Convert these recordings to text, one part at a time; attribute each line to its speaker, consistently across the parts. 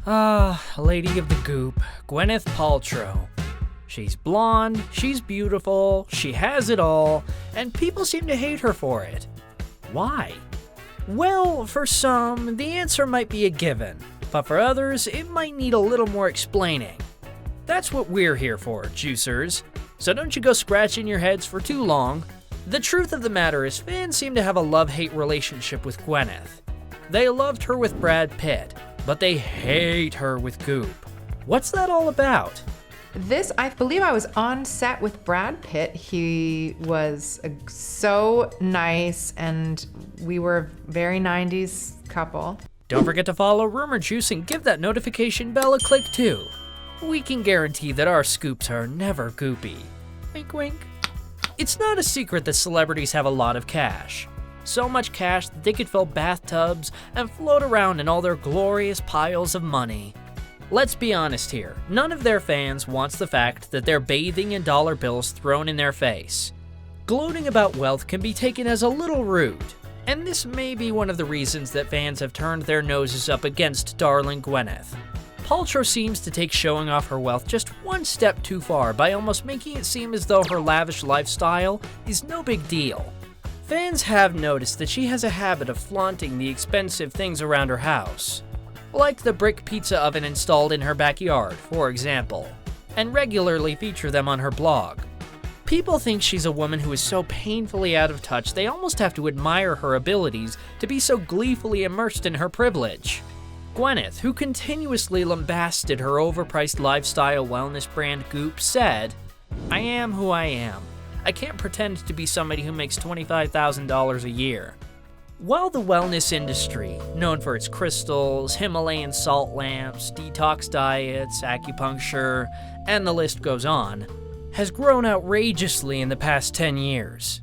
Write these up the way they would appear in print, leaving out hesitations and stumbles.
Speaker 1: Lady of the Goop, Gwyneth Paltrow. She's blonde, she's beautiful, she has it all, and people seem to hate her for it. Why? Well, for some, the answer might be a given, but for others, it might need a little more explaining. That's what we're here for, juicers. So don't you go scratching your heads for too long. The truth of the matter is fans seem to have a love-hate relationship with Gwyneth. They loved her with Brad Pitt, but they hate her with Goop. What's that all about?
Speaker 2: I believe I was on set with Brad Pitt. He was so nice, and we were a very 90s couple.
Speaker 1: Don't forget to follow Rumour Juice and give that notification bell a click too. We can guarantee that our scoops are never goopy. Wink wink. It's not a secret that celebrities have a lot of cash. So much cash that they could fill bathtubs and float around in all their glorious piles of money. Let's be honest here, none of their fans wants the fact that they're bathing in dollar bills thrown in their face. Gloating about wealth can be taken as a little rude, and this may be one of the reasons that fans have turned their noses up against darling Gwyneth. Paltrow seems to take showing off her wealth just one step too far by almost making it seem as though her lavish lifestyle is no big deal. Fans have noticed that she has a habit of flaunting the expensive things around her house, like the brick pizza oven installed in her backyard, for example, and regularly feature them on her blog. People think she's a woman who is so painfully out of touch they almost have to admire her abilities to be so gleefully immersed in her privilege. Gwyneth, who continuously lambasted her overpriced lifestyle wellness brand Goop, said, "I am who I am. I can't pretend to be somebody who makes $25,000 a year." While the wellness industry, known for its crystals, Himalayan salt lamps, detox diets, acupuncture, and the list goes on, has grown outrageously in the past 10 years,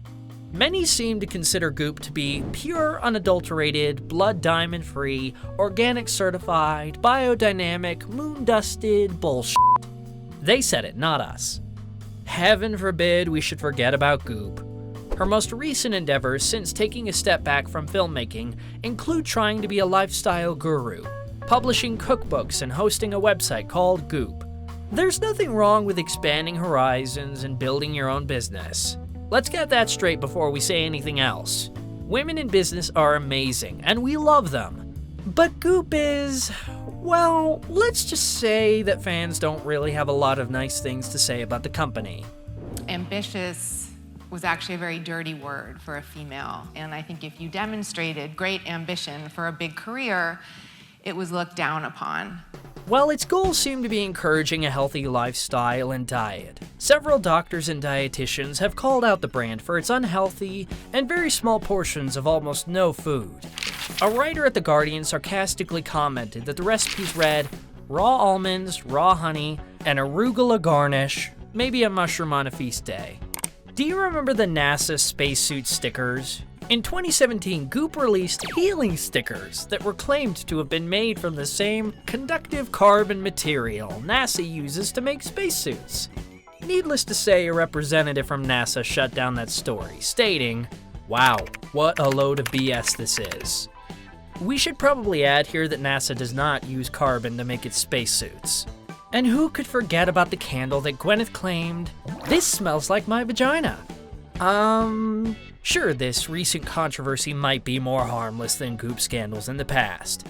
Speaker 1: many seem to consider Goop to be pure, unadulterated, blood diamond free, organic certified, biodynamic, moon dusted bullshit. They said it, not us. Heaven forbid we should forget about Goop. Her most recent endeavors since taking a step back from filmmaking include trying to be a lifestyle guru, publishing cookbooks, and hosting a website called Goop. There's nothing wrong with expanding horizons and building your own business. Let's get that straight before we say anything else. Women in business are amazing, and we love them. But Goop is, well, let's just say that fans don't really have a lot of nice things to say about the company.
Speaker 3: Ambitious was actually a very dirty word for a female, and I think if you demonstrated great ambition for a big career, it was looked down upon.
Speaker 1: While its goals seem to be encouraging a healthy lifestyle and diet, several doctors and dietitians have called out the brand for its unhealthy and very small portions of almost no food. A writer at The Guardian sarcastically commented that the recipes read raw almonds, raw honey, and arugula garnish, maybe a mushroom on a feast day. Do you remember the NASA spacesuit stickers? In 2017, Goop released healing stickers that were claimed to have been made from the same conductive carbon material NASA uses to make spacesuits. Needless to say, a representative from NASA shut down that story, stating, "Wow, what a load of BS this is." We should probably add here that NASA does not use carbon to make its spacesuits. And who could forget about the candle that Gwyneth claimed, "This smells like my vagina"? Sure, this recent controversy might be more harmless than Goop scandals in the past.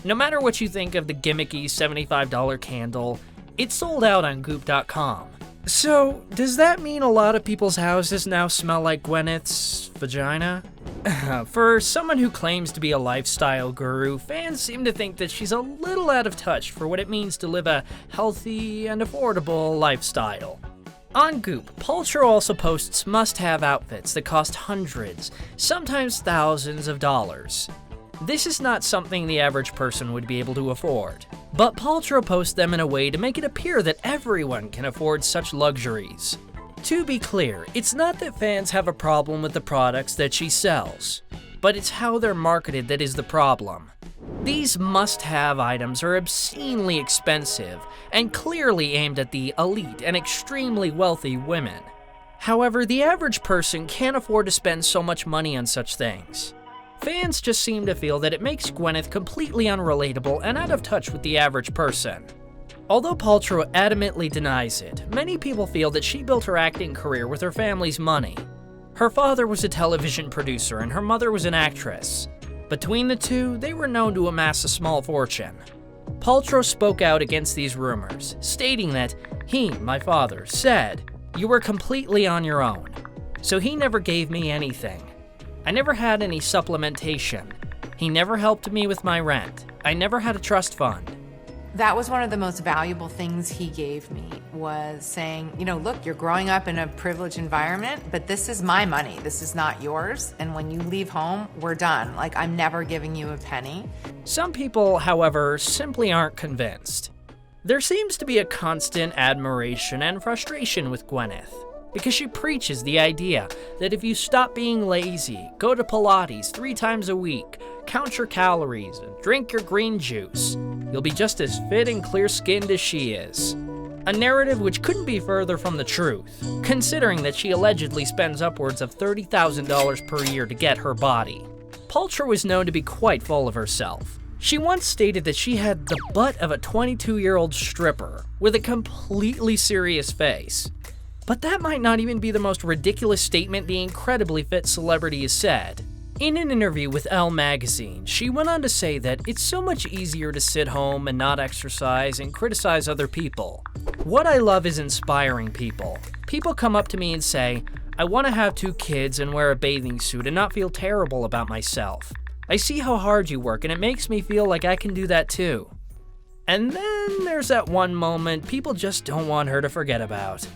Speaker 1: No matter what you think of the gimmicky $75 candle, it's sold out on Goop.com. So, does that mean a lot of people's houses now smell like Gwyneth's vagina? For someone who claims to be a lifestyle guru, fans seem to think that she's a little out of touch for what it means to live a healthy and affordable lifestyle. On Goop, Paltrow also posts must-have outfits that cost hundreds, sometimes thousands of dollars. This is not something the average person would be able to afford, but Paltrow posts them in a way to make it appear that everyone can afford such luxuries. To be clear, it's not that fans have a problem with the products that she sells, but it's how they're marketed that is the problem. These must-have items are obscenely expensive and clearly aimed at the elite and extremely wealthy women. However, the average person can't afford to spend so much money on such things. Fans just seem to feel that it makes Gwyneth completely unrelatable and out of touch with the average person. Although Paltrow adamantly denies it, many people feel that she built her acting career with her family's money. Her father was a television producer and her mother was an actress. Between the two, they were known to amass a small fortune. Paltrow spoke out against these rumors, stating that he, my father, said, "You were completely on your own, so he never gave me anything. I never had any supplementation. He never helped me with my rent. I never had a trust fund."
Speaker 3: That was one of the most valuable things he gave me, was saying, look, you're growing up in a privileged environment, but this is my money. This is not yours. And when you leave home, we're done. Like, I'm never giving you a penny.
Speaker 1: Some people, however, simply aren't convinced. There seems to be a constant admiration and frustration with Gwyneth, because she preaches the idea that if you stop being lazy, go to Pilates 3 times a week, count your calories, and drink your green juice, you'll be just as fit and clear-skinned as she is. A narrative which couldn't be further from the truth, considering that she allegedly spends upwards of $30,000 per year to get her body. Paltrow is known to be quite full of herself. She once stated that she had the butt of a 22-year-old stripper with a completely serious face. But that might not even be the most ridiculous statement the incredibly fit celebrity has said. In an interview with Elle magazine, she went on to say that it's so much easier to sit home and not exercise and criticize other people. What I love is inspiring people. People come up to me and say, "I want to have 2 kids and wear a bathing suit and not feel terrible about myself. I see how hard you work and it makes me feel like I can do that too." And then there's that one moment people just don't want her to forget about.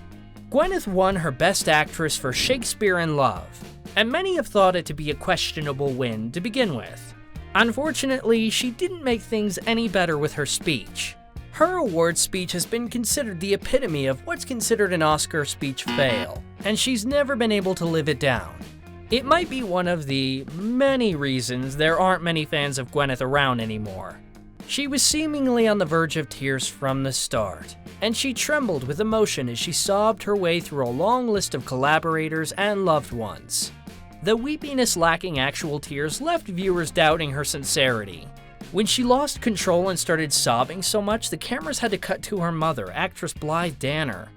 Speaker 1: Gwyneth won her Best Actress for Shakespeare in Love, and many have thought it to be a questionable win to begin with. Unfortunately, she didn't make things any better with her speech. Her award speech has been considered the epitome of what's considered an Oscar speech fail, and she's never been able to live it down. It might be one of the many reasons there aren't many fans of Gwyneth around anymore. She was seemingly on the verge of tears from the start, and she trembled with emotion as she sobbed her way through a long list of collaborators and loved ones. The weepiness lacking actual tears left viewers doubting her sincerity. When she lost control and started sobbing so much, the cameras had to cut to her mother, actress Blythe Danner.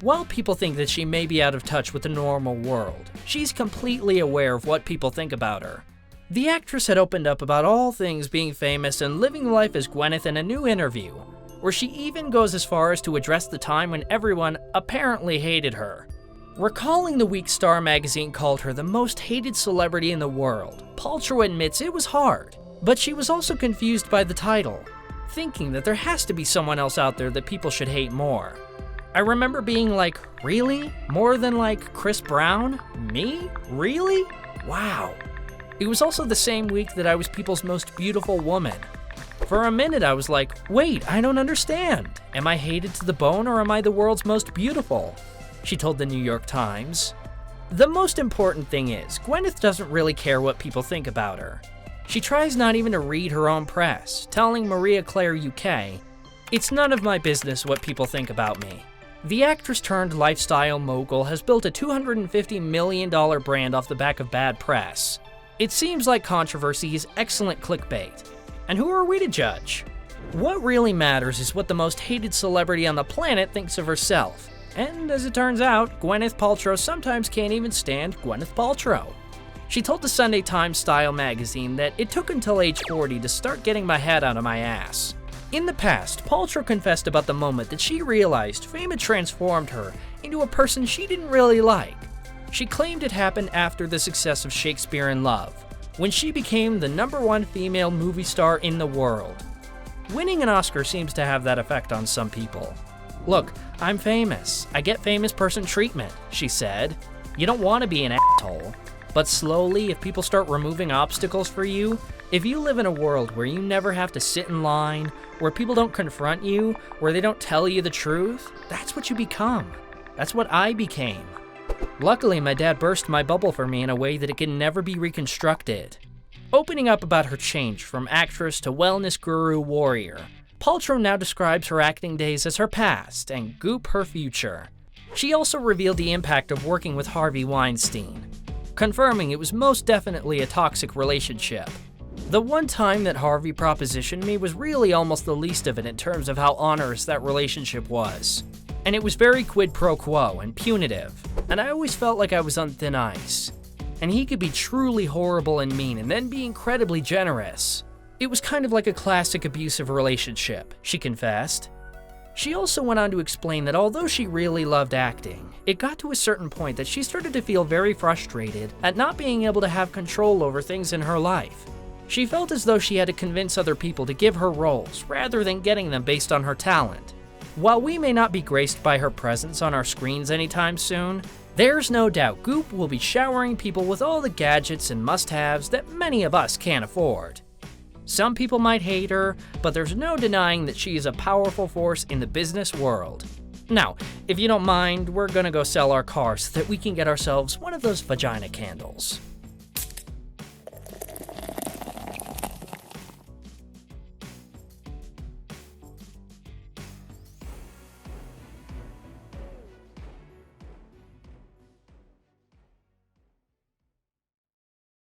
Speaker 1: While people think that she may be out of touch with the normal world, she's completely aware of what people think about her. The actress had opened up about all things being famous and living life as Gwyneth in a new interview, where she even goes as far as to address the time when everyone apparently hated her. Recalling the week Star magazine called her the most hated celebrity in the world, Paltrow admits it was hard, but she was also confused by the title, thinking that there has to be someone else out there that people should hate more. I remember being like, really? More than like Chris Brown? Me? Really? Wow. It was also the same week that I was people's most beautiful woman. For a minute I was like, wait, I don't understand. Am I hated to the bone or am I the world's most beautiful? She told the New York Times. The most important thing is, Gwyneth doesn't really care what people think about her. She tries not even to read her own press, telling Maria Claire UK, "It's none of my business what people think about me." The actress turned lifestyle mogul has built a $250 million brand off the back of bad press. It seems like controversy is excellent clickbait. And who are we to judge? What really matters is what the most hated celebrity on the planet thinks of herself. And as it turns out, Gwyneth Paltrow sometimes can't even stand Gwyneth Paltrow. She told the Sunday Times Style magazine that it took until age 40 to start getting my head out of my ass. In the past, Paltrow confessed about the moment that she realized fame had transformed her into a person she didn't really like. She claimed it happened after the success of Shakespeare in Love, when she became the #1 female movie star in the world. Winning an Oscar seems to have that effect on some people. "Look, I'm famous. I get famous person treatment," she said. You don't want to be an asshole. But slowly, if people start removing obstacles for you, if you live in a world where you never have to sit in line, where people don't confront you, where they don't tell you the truth, that's what you become. That's what I became. Luckily, my dad burst my bubble for me in a way that it can never be reconstructed. Opening up about her change from actress to wellness guru warrior, Paltrow now describes her acting days as her past and Goop her future. She also revealed the impact of working with Harvey Weinstein. confirming it was most definitely a toxic relationship. The one time that Harvey propositioned me was really almost the least of it in terms of how onerous that relationship was. And it was very quid pro quo and punitive, and I always felt like I was on thin ice. And he could be truly horrible and mean and then be incredibly generous. It was kind of like a classic abusive relationship, she confessed. She also went on to explain that although she really loved acting, it got to a certain point that she started to feel very frustrated at not being able to have control over things in her life. She felt as though she had to convince other people to give her roles rather than getting them based on her talent. While we may not be graced by her presence on our screens anytime soon, there's no doubt Goop will be showering people with all the gadgets and must-haves that many of us can't afford. Some people might hate her, but there's no denying that she is a powerful force in the business world. Now, if you don't mind, we're gonna go sell our car so that we can get ourselves one of those vagina candles.